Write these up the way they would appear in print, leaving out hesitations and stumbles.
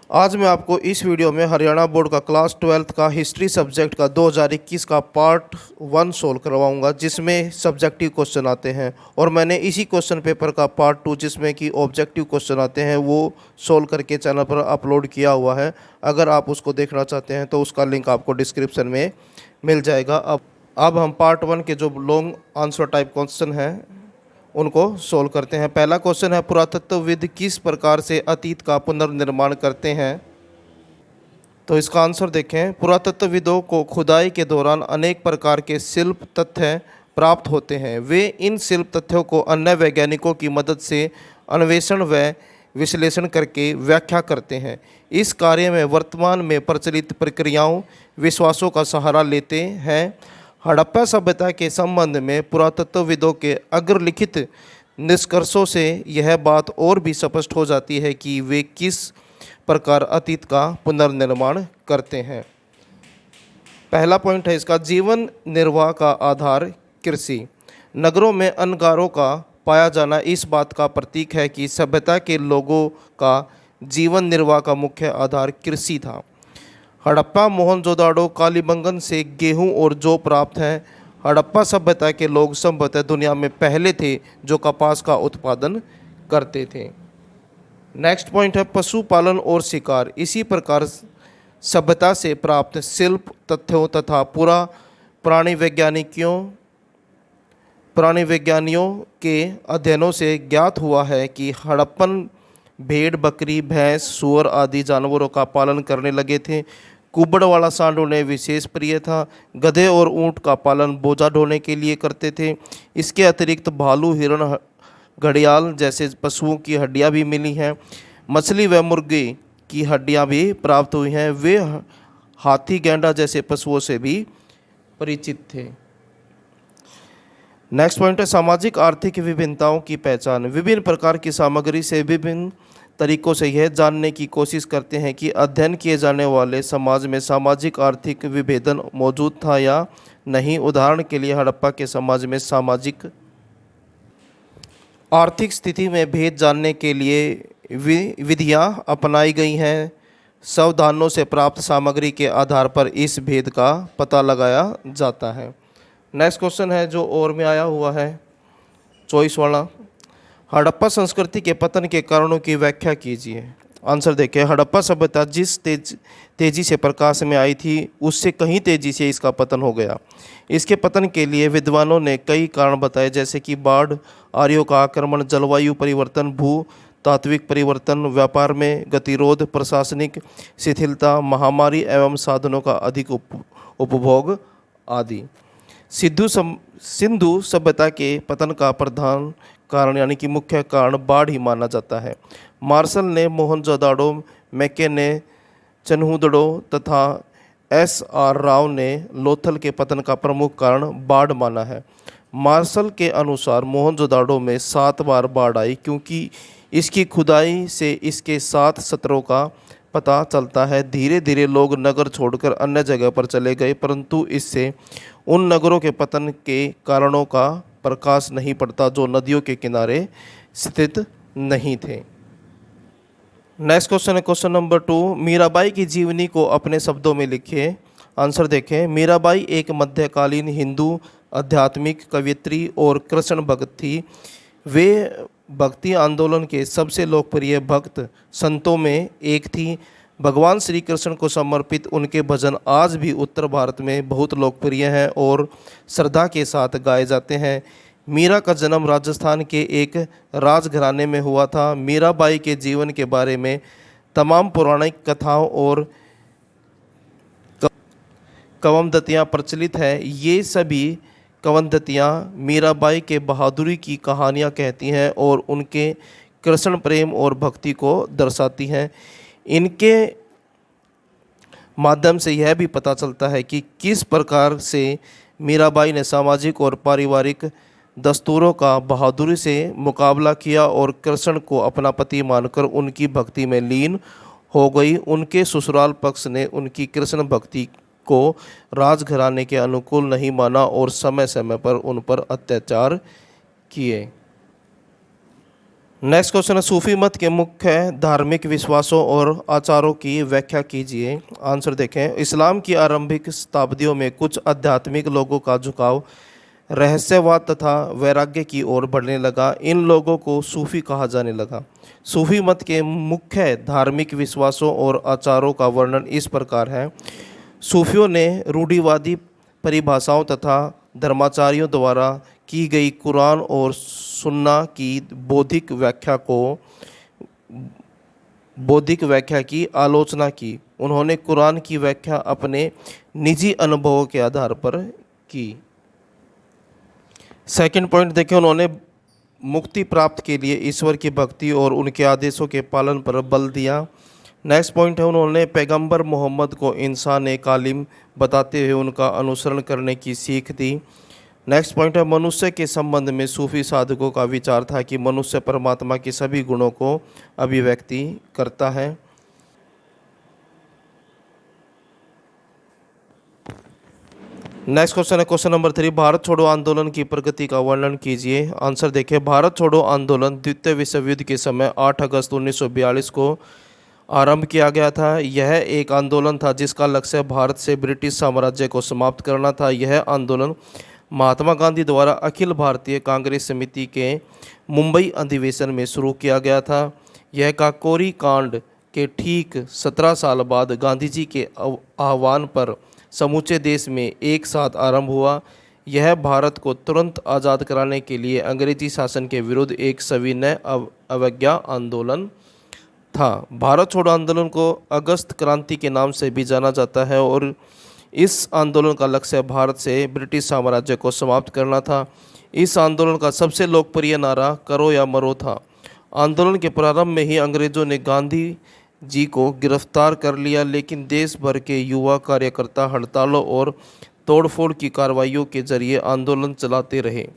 आज मैं आपको इस वीडियो में हरियाणा बोर्ड का क्लास 12th का हिस्ट्री सब्जेक्ट का 2021 का पार्ट 1 सोल्व करवाऊंगा, जिसमें सब्जेक्टिव क्वेश्चन आते हैं। और मैंने इसी क्वेश्चन पेपर का पार्ट 2 जिसमें कि ऑब्जेक्टिव क्वेश्चन आते हैं वो सोल्व करके चैनल पर अपलोड किया हुआ है। अगर आप उसको देखना चाहते हैं तो उसका लिंक आपको डिस्क्रिप्शन में मिल जाएगा। अब हम पार्ट 1 के जो लॉन्ग आंसर टाइप क्वेश्चन हैं उनको सोल्व करते हैं। पहला क्वेश्चन है, पुरातत्वविद किस प्रकार से अतीत का पुनर्निर्माण करते हैं? तो इसका आंसर देखें। पुरातत्वविदों को खुदाई के दौरान अनेक प्रकार के शिल्प तथ्य प्राप्त होते हैं। वे इन शिल्प तथ्यों को अन्य वैज्ञानिकों की मदद से अन्वेषण व विश्लेषण करके व्याख्या करते हैं। इस कार्य में वर्तमान में प्रचलित प्रक्रियाओं विश्वासों का सहारा लेते हैं। हड़प्पा सभ्यता के संबंध में पुरातत्वविदों के अग्रलिखित निष्कर्षों से यह बात और भी स्पष्ट हो जाती है कि वे किस प्रकार अतीत का पुनर्निर्माण करते हैं। पहला पॉइंट है इसका, जीवन निर्वाह का आधार कृषि। नगरों में अन्नगारों का पाया जाना इस बात का प्रतीक है कि सभ्यता के लोगों का जीवन निर्वाह का मुख्य आधार कृषि था। हड़प्पा, मोहनजोदाड़ो, कालीबंगन से गेहूं और जौ प्राप्त हैं। हड़प्पा सभ्यता के लोग संभवतः दुनिया में पहले थे जो कपास का उत्पादन करते थे। नेक्स्ट पॉइंट है, पशुपालन और शिकार। इसी प्रकार सभ्यता से प्राप्त शिल्प तथ्यों तथा प्राणी वैज्ञानियों के अध्ययनों से ज्ञात हुआ है कि हड़प्पन भेड़, बकरी, भैंस, सूअर आदि जानवरों का पालन करने लगे थे। कुबड़ वाला सांड उन्हें विशेष प्रिय था। गधे और ऊंट का पालन बोझा ढोने के लिए करते थे। इसके अतिरिक्त भालू, हिरण, घड़ियाल जैसे पशुओं की हड्डियां भी मिली हैं। मछली व मुर्गी की हड्डियां भी प्राप्त हुई हैं। वे हाथी, गैंडा जैसे पशुओं से भी परिचित थे। नेक्स्ट पॉइंट है, सामाजिक आर्थिक विभिन्नताओं की पहचान। विभिन्न प्रकार की सामग्री से विभिन्न तरीकों से यह जानने की कोशिश करते हैं कि अध्ययन किए जाने वाले समाज में सामाजिक आर्थिक विभेदन मौजूद था या नहीं। उदाहरण के लिए हड़प्पा के समाज में सामाजिक आर्थिक स्थिति में भेद जानने के लिए विधियां अपनाई गई हैं। सावधानों से प्राप्त सामग्री के आधार पर इस भेद का पता लगाया जाता है। नेक्स्ट क्वेश्चन है जो और में आया हुआ है, चॉइस वाला। हड़प्पा संस्कृति के पतन के कारणों की व्याख्या कीजिए। आंसर देखिए। हड़प्पा सभ्यता जिस तेजी से प्रकाश में आई थी उससे कहीं तेजी से इसका पतन हो गया। इसके पतन के लिए विद्वानों ने कई कारण बताए, जैसे कि बाढ़, आर्यों का आक्रमण, जलवायु परिवर्तन, भू तात्विक परिवर्तन, व्यापार में गतिरोध, प्रशासनिक शिथिलता, महामारी एवं साधनों का अधिक उपभोग आदि। सिंधु सभ्यता के पतन का प्रधान कारण यानी कि मुख्य कारण बाढ़ ही माना जाता है। मार्शल ने मोहनजोदाड़ो, मैके ने चन्हुदड़ो तथा एस.आर. राव ने लोथल के पतन का प्रमुख कारण बाढ़ माना है। मार्शल के अनुसार मोहनजोदाड़ो में 7 बार बाढ़ आई, क्योंकि इसकी खुदाई से इसके 7 सत्रों का पता चलता है। धीरे धीरे लोग नगर छोड़कर अन्य जगह पर चले गए, परंतु इससे उन नगरों के पतन के कारणों का प्रकाश नहीं पड़ता जो नदियों के किनारे स्थित नहीं थे। नेक्स्ट क्वेश्चन है क्वेश्चन नंबर 2, मीराबाई की जीवनी को अपने शब्दों में लिखिए। आंसर देखें। मीराबाई एक मध्यकालीन हिंदू आध्यात्मिक कवयित्री और कृष्ण भक्त थी। वे भक्ति आंदोलन के सबसे लोकप्रिय भक्त संतों में एक थी। भगवान श्री कृष्ण को समर्पित उनके भजन आज भी उत्तर भारत में बहुत लोकप्रिय हैं और श्रद्धा के साथ गाए जाते हैं। मीरा का जन्म राजस्थान के एक राजघराने में हुआ था। मीराबाई के जीवन के बारे में तमाम पौराणिक कथाओं और किंवदंतियाँ प्रचलित है। ये सभी किंवदंतियाँ मीराबाई के बहादुरी की कहानियाँ कहती हैं और उनके कृष्ण प्रेम और भक्ति को दर्शाती हैं। इनके माध्यम से यह भी पता चलता है कि किस प्रकार से मीराबाई ने सामाजिक और पारिवारिक दस्तूरों का बहादुरी से मुकाबला किया और कृष्ण को अपना पति मानकर उनकी भक्ति में लीन हो गई। उनके ससुराल पक्ष ने उनकी कृष्ण भक्ति को राजघराने के अनुकूल नहीं माना और समय समय पर उन पर अत्याचार किए। नेक्स्ट क्वेश्चन है, सूफी मत के मुख्य धार्मिक विश्वासों और आचारों की व्याख्या कीजिए। आंसर देखें। इस्लाम की आरंभिक शताब्दियों में कुछ आध्यात्मिक लोगों का झुकाव रहस्यवाद तथा वैराग्य की ओर बढ़ने लगा। इन लोगों को सूफी कहा जाने लगा। सूफी मत के मुख्य धार्मिक विश्वासों और आचारों का वर्णन इस प्रकार है। सूफियों ने रूढ़िवादी परिभाषाओं तथा धर्माचार्यों द्वारा की गई कुरान और सुन्ना की बौद्धिक व्याख्या की आलोचना की। उन्होंने कुरान की व्याख्या अपने निजी अनुभवों के आधार पर की। सेकंड पॉइंट देखें, उन्होंने मुक्ति प्राप्त के लिए ईश्वर की भक्ति और उनके आदेशों के पालन पर बल दिया। नेक्स्ट पॉइंट है, उन्होंने पैगंबर मोहम्मद को इंसान कालिम बताते हुए उनका अनुसरण करने की सीख दी। नेक्स्ट पॉइंट है, मनुष्य के संबंध में सूफी साधकों का विचार था कि मनुष्य परमात्मा के सभी गुणों को अभिव्यक्ति करता है। नेक्स्ट क्वेश्चन है क्वेश्चन नंबर 3, भारत छोड़ो आंदोलन की प्रगति का वर्णन कीजिए। आंसर देखिए। भारत छोड़ो आंदोलन द्वितीय विश्व युद्ध के समय 8 अगस्त 1942 को आरंभ किया गया था। यह एक आंदोलन था जिसका लक्ष्य भारत से ब्रिटिश साम्राज्य को समाप्त करना था। यह आंदोलन महात्मा गांधी द्वारा अखिल भारतीय कांग्रेस समिति के मुंबई अधिवेशन में शुरू किया गया था। यह काकोरी कांड के ठीक 17 साल बाद गांधी जी के आह्वान पर समूचे देश में एक साथ आरंभ हुआ। यह भारत को तुरंत आज़ाद कराने के लिए अंग्रेजी शासन के विरुद्ध एक सविनय अवज्ञा आंदोलन था। भारत छोड़ो आंदोलन को अगस्त क्रांति के नाम से भी जाना जाता है और इस आंदोलन का लक्ष्य भारत से ब्रिटिश साम्राज्य को समाप्त करना था। इस आंदोलन का सबसे लोकप्रिय नारा करो या मरो था। आंदोलन के प्रारंभ में ही अंग्रेजों ने गांधी जी को गिरफ्तार कर लिया, लेकिन देश भर के युवा कार्यकर्ता हड़तालों और तोड़फोड़ की कार्रवाइयों के जरिए आंदोलन चलाते रहे।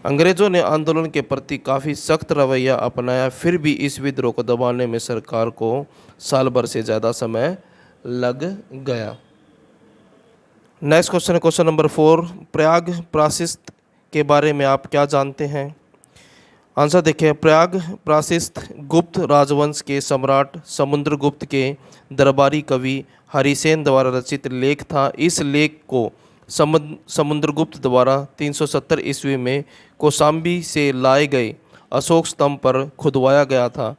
अंग्रेजों ने आंदोलन के प्रति काफ़ी सख्त रवैया अपनाया, फिर भी इस विद्रोह को दबाने में सरकार को साल भर से ज़्यादा समय लग गया। नेक्स्ट क्वेश्चन है क्वेश्चन नंबर 4, प्रयाग प्रायश्चित के बारे में आप क्या जानते हैं। आंसर देखिए। प्रयाग प्रायश्चित गुप्त राजवंश के सम्राट समुद्रगुप्त के दरबारी कवि हरिसेन द्वारा रचित लेख था। इस लेख को समुद्रगुप्त द्वारा 370 ईस्वी में कौशाम्बी से लाए गए अशोक स्तंभ पर खुदवाया गया था।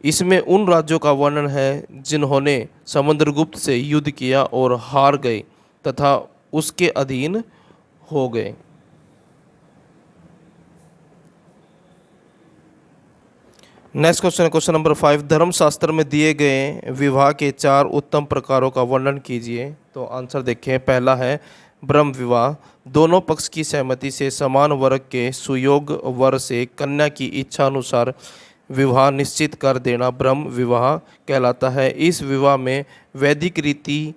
इसमें उन राज्यों का वर्णन है जिन्होंने समुद्रगुप्त से युद्ध किया और हार गए तथा उसके अधीन हो गए। नेक्स्ट क्वेश्चन है क्वेश्चन नंबर 5, धर्मशास्त्र में दिए गए विवाह के 4 उत्तम प्रकारों का वर्णन कीजिए। तो आंसर देखें। पहला है ब्रह्म विवाह, दोनों पक्ष की सहमति से समान वर्ग के सुयोग वर से कन्या की इच्छा अनुसार विवाह निश्चित कर देना ब्रह्म विवाह कहलाता है। इस विवाह में वैदिक रीति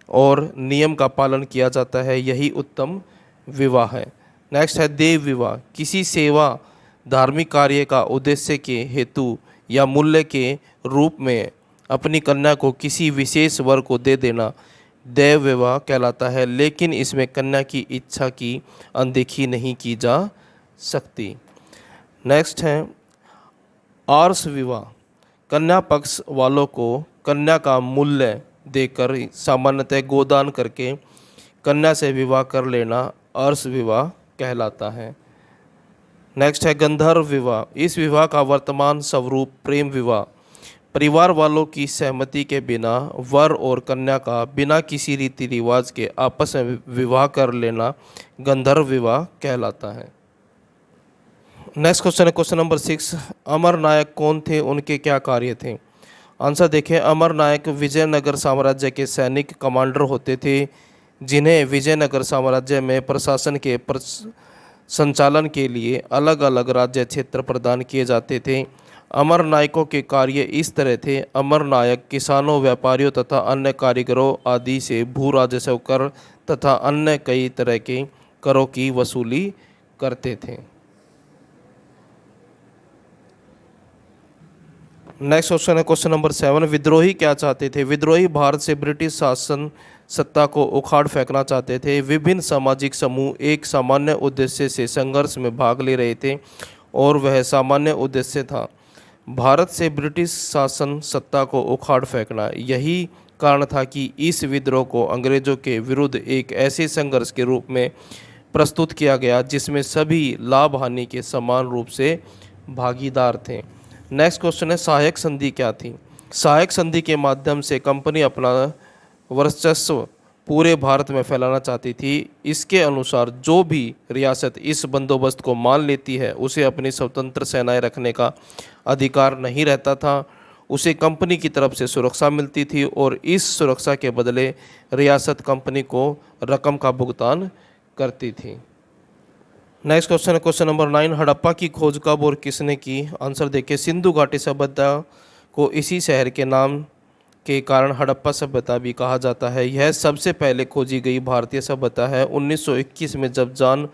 और नियम का पालन किया जाता है, यही उत्तम विवाह है। नेक्स्ट है देव विवाह, किसी सेवा धार्मिक कार्य का उद्देश्य के हेतु या मूल्य के रूप में अपनी कन्या को किसी विशेष वर को दे देना देव विवाह कहलाता है, लेकिन इसमें कन्या की इच्छा की अनदेखी नहीं की जा सकती। नेक्स्ट है आर्ष विवाह, कन्या पक्ष वालों को कन्या का मूल्य देकर सामान्यतः गोदान करके कन्या से विवाह कर लेना आर्ष विवाह कहलाता है। नेक्स्ट है गंधर्व विवाह, इस विवाह का वर्तमान स्वरूप प्रेम विवाह, परिवार वालों की सहमति के बिना वर और कन्या का बिना किसी रीति रिवाज के आपस में विवाह कर लेना गंधर्व विवाह कहलाता है। नेक्स्ट क्वेश्चन है क्वेश्चन नंबर 6, अमर नायक कौन थे, उनके क्या कार्य थे। आंसर देखें। अमर नायक विजयनगर साम्राज्य के सैनिक कमांडर होते थे, जिन्हें विजयनगर साम्राज्य में प्रशासन के संचालन के लिए अलग अलग राज्य क्षेत्र प्रदान किए जाते थे। अमर नायकों के कार्य इस तरह थे। अमर नायक किसानों, व्यापारियों तथा अन्य कारीगरों आदि से भू राजस्व कर तथा अन्य कई तरह के करों की वसूली करते थे। नेक्स्ट क्वेश्चन है क्वेश्चन नंबर 7, विद्रोही क्या चाहते थे। विद्रोही भारत से ब्रिटिश शासन सत्ता को उखाड़ फेंकना चाहते थे। विभिन्न सामाजिक समूह एक सामान्य उद्देश्य से संघर्ष में भाग ले रहे थे। और वह सामान्य उद्देश्य था भारत से ब्रिटिश शासन सत्ता को उखाड़ फेंकना। यही कारण था कि इस विद्रोह को अंग्रेजों के विरुद्ध एक ऐसे संघर्ष के रूप में प्रस्तुत किया गया जिसमें सभी लाभ हानि के समान रूप से भागीदार थे। नेक्स्ट क्वेश्चन है, सहायक संधि क्या थी? सहायक संधि के माध्यम से कंपनी अपना वर्चस्व पूरे भारत में फैलाना चाहती थी। इसके अनुसार जो भी रियासत इस बंदोबस्त को मान लेती है उसे अपनी स्वतंत्र सेनाएं रखने का अधिकार नहीं रहता था। उसे कंपनी की तरफ से सुरक्षा मिलती थी और इस सुरक्षा के बदले रियासत कंपनी को रकम का भुगतान करती थी। नेक्स्ट क्वेश्चन है क्वेश्चन नंबर 9, हड़प्पा की खोज कब और किसने की? आंसर देखिए, सिंधु घाटी सभ्यता को इसी शहर के नाम के कारण हड़प्पा सभ्यता भी कहा जाता है। यह सबसे पहले खोजी गई भारतीय सभ्यता है। 1921 में जब जॉन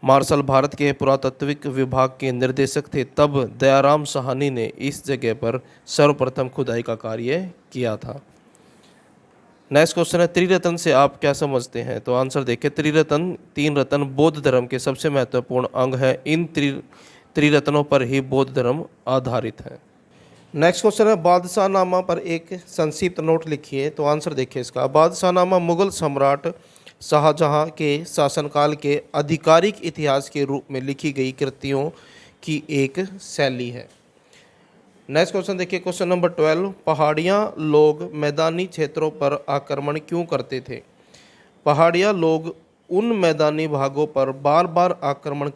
मार्शल भारत के पुरातत्विक विभाग के निर्देशक थे तब दयाराम साहनी ने इस जगह पर सर्वप्रथम खुदाई का कार्य किया था। नेक्स्ट क्वेश्चन है, त्रिरत्न से आप क्या समझते हैं? तो आंसर देखिए, त्रिरत्न 3 रत्न बौद्ध धर्म के सबसे महत्वपूर्ण अंग है। इन त्रिरत्नों पर ही बौद्ध धर्म आधारित है। नेक्स्ट क्वेश्चन है, बादशाहनामा पर एक संक्षिप्त नोट लिखिए। तो आंसर देखिए इसका, बादशाहनामा मुगल सम्राट शाहजहां के शासनकाल के आधिकारिक इतिहास के रूप में लिखी गई कृतियों की एक शैली है। नेक्स्ट क्वेश्चन देखिए, क्वेश्चन नंबर 12, पहाड़ियाँ लोग मैदानी क्षेत्रों पर आक्रमण क्यों करते थे? पहाड़ियाँ लोग उन मैदानी भागों पर बार बार आक्रमण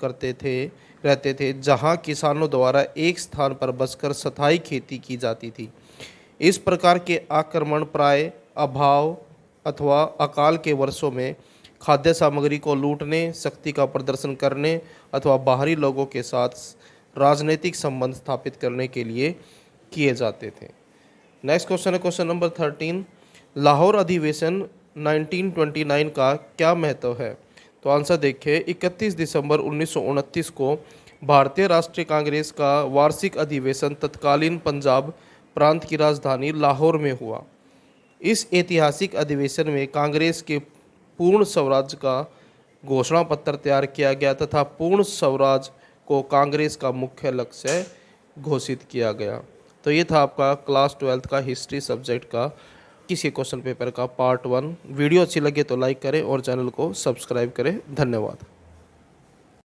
रहते थे जहाँ किसानों द्वारा एक स्थान पर बसकर स्थायी खेती की जाती थी। इस प्रकार के आक्रमण प्राय अभाव अथवा अकाल के वर्षों में खाद्य सामग्री को लूटने, शक्ति का प्रदर्शन करने अथवा बाहरी लोगों के साथ राजनीतिक संबंध स्थापित करने के लिए किए जाते थे। नेक्स्ट क्वेश्चन है क्वेश्चन नंबर 13, लाहौर अधिवेशन 1929 का क्या महत्व है? तो आंसर देखिए, 31 दिसंबर 1929 को भारतीय राष्ट्रीय कांग्रेस का वार्षिक अधिवेशन तत्कालीन पंजाब प्रांत की राजधानी लाहौर में हुआ। इस ऐतिहासिक अधिवेशन में कांग्रेस के पूर्ण स्वराज का घोषणा पत्र तैयार किया गया तथा पूर्ण स्वराज को कांग्रेस का मुख्य लक्ष्य घोषित किया गया। तो ये था आपका क्लास 12th का हिस्ट्री सब्जेक्ट का किसी क्वेश्चन पेपर का पार्ट 1। वीडियो अच्छी लगे तो लाइक करें और चैनल को सब्सक्राइब करें। धन्यवाद।